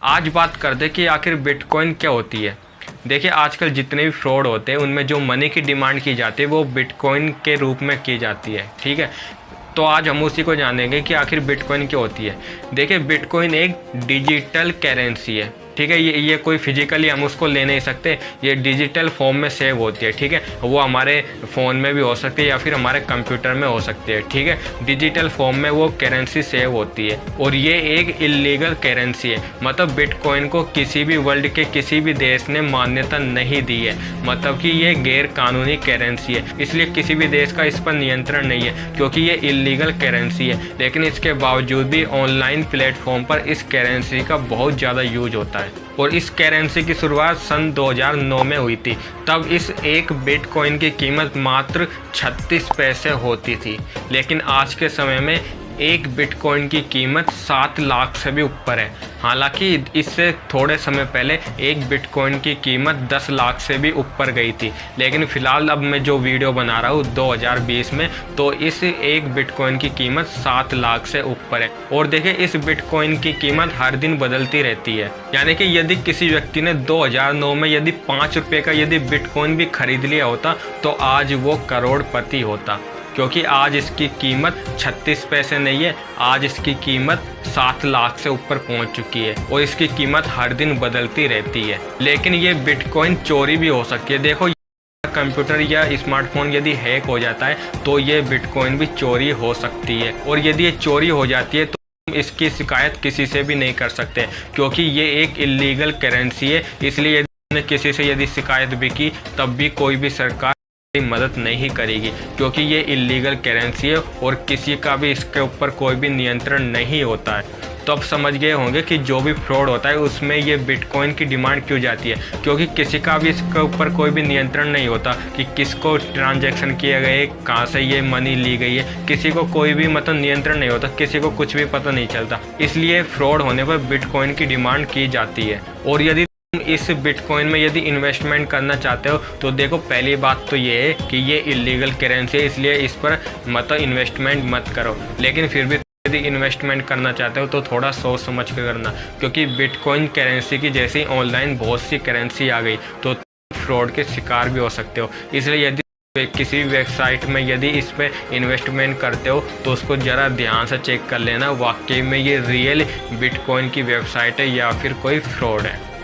आज बात करते कि आखिर बिटकॉइन क्या होती है। देखिए, आजकल जितने भी फ्रॉड होते हैं उनमें जो मनी की डिमांड की जाती है वो बिटकॉइन के रूप में की जाती है। ठीक है, तो आज हम उसी को जानेंगे कि आखिर बिटकॉइन क्या होती है। देखिए, बिटकॉइन एक डिजिटल करेंसी है। ठीक है, ये कोई फिजिकली हम उसको ले नहीं सकते, ये डिजिटल फॉर्म में सेव होती है। ठीक है, वो हमारे फ़ोन में भी हो सकती है या फिर हमारे कंप्यूटर में हो सकती है। ठीक है, डिजिटल फॉर्म में वो करेंसी सेव होती है और ये एक इलीगल करेंसी है। मतलब बिटकॉइन को किसी भी वर्ल्ड के किसी भी देश ने मान्यता नहीं दी है। मतलब कि ये गैर कानूनी करेंसी है, इसलिए किसी भी देश का इस पर नियंत्रण नहीं है क्योंकि ये इलीगल करेंसी है। लेकिन इसके बावजूद भी ऑनलाइन प्लेटफॉर्म पर इस करेंसी का बहुत ज़्यादा यूज होता है और इस करेंसी की शुरुआत सन 2009 में हुई थी। तब इस एक बिटकॉइन की कीमत मात्र 36 पैसे होती थी, लेकिन आज के समय में एक बिटकॉइन की कीमत 7 लाख से भी ऊपर है। हालांकि इससे थोड़े समय पहले एक बिटकॉइन की कीमत 10 लाख से भी ऊपर गई थी, लेकिन फ़िलहाल अब मैं जो वीडियो बना रहा हूँ 2020 में, तो इस एक बिटकॉइन की कीमत 7 लाख से ऊपर है। और देखिए, इस बिटकॉइन की कीमत हर दिन बदलती रहती है। यानी कि यदि किसी व्यक्ति ने 2009 में यदि 5 रुपये का यदि बिटकॉइन भी खरीद लिया होता तो आज वो करोड़पति होता, क्योंकि आज इसकी कीमत 36 पैसे नहीं है, आज इसकी कीमत 7 लाख से ऊपर पहुंच चुकी है और इसकी कीमत हर दिन बदलती रहती है। लेकिन ये बिटकॉइन चोरी भी हो सकती है। देखो, कंप्यूटर या स्मार्टफोन यदि हैक हो जाता है तो ये बिटकॉइन भी चोरी हो सकती है, और यदि ये चोरी हो जाती है तो इसकी शिकायत किसी से भी नहीं कर सकते क्योंकि ये एक इलीगल करेंसी है। इसलिए यदि किसी से यदि शिकायत भी की तब भी कोई भी सरकार मदद नहीं करेगी क्योंकि ये इलीगल करेंसी है और किसी का भी इसके ऊपर कोई भी नियंत्रण नहीं होता है। तो अब समझ गए होंगे कि जो भी फ्रॉड होता है उसमें ये बिटकॉइन की डिमांड क्यों जाती है, क्योंकि किसी का भी इसके ऊपर कोई भी नियंत्रण नहीं होता कि किसको ट्रांजैक्शन किए गए, कहाँ से ये मनी ली गई है, किसी को कोई भी मतलब नियंत्रण नहीं होता, किसी को कुछ भी पता नहीं चलता। इसलिए फ्रॉड होने पर बिटकॉइन की डिमांड की जाती है। और यदि इस बिटकॉइन में यदि इन्वेस्टमेंट करना चाहते हो तो देखो, पहली बात तो ये है कि ये इलीगल करेंसी है, इसलिए इस पर मतलब इन्वेस्टमेंट मत करो। लेकिन फिर भी यदि इन्वेस्टमेंट करना चाहते हो तो थोड़ा सोच समझ कर करना, क्योंकि बिटकॉइन करेंसी की जैसे ही ऑनलाइन बहुत सी करेंसी आ गई तो फ्रॉड के शिकार भी हो सकते हो। इसलिए यदि किसी वेबसाइट में यदि इस पर इन्वेस्टमेंट करते हो तो उसको ज़रा ध्यान से चेक कर लेना वाकई में ये रियल बिटकॉइन की वेबसाइट है या फिर कोई फ्रॉड है।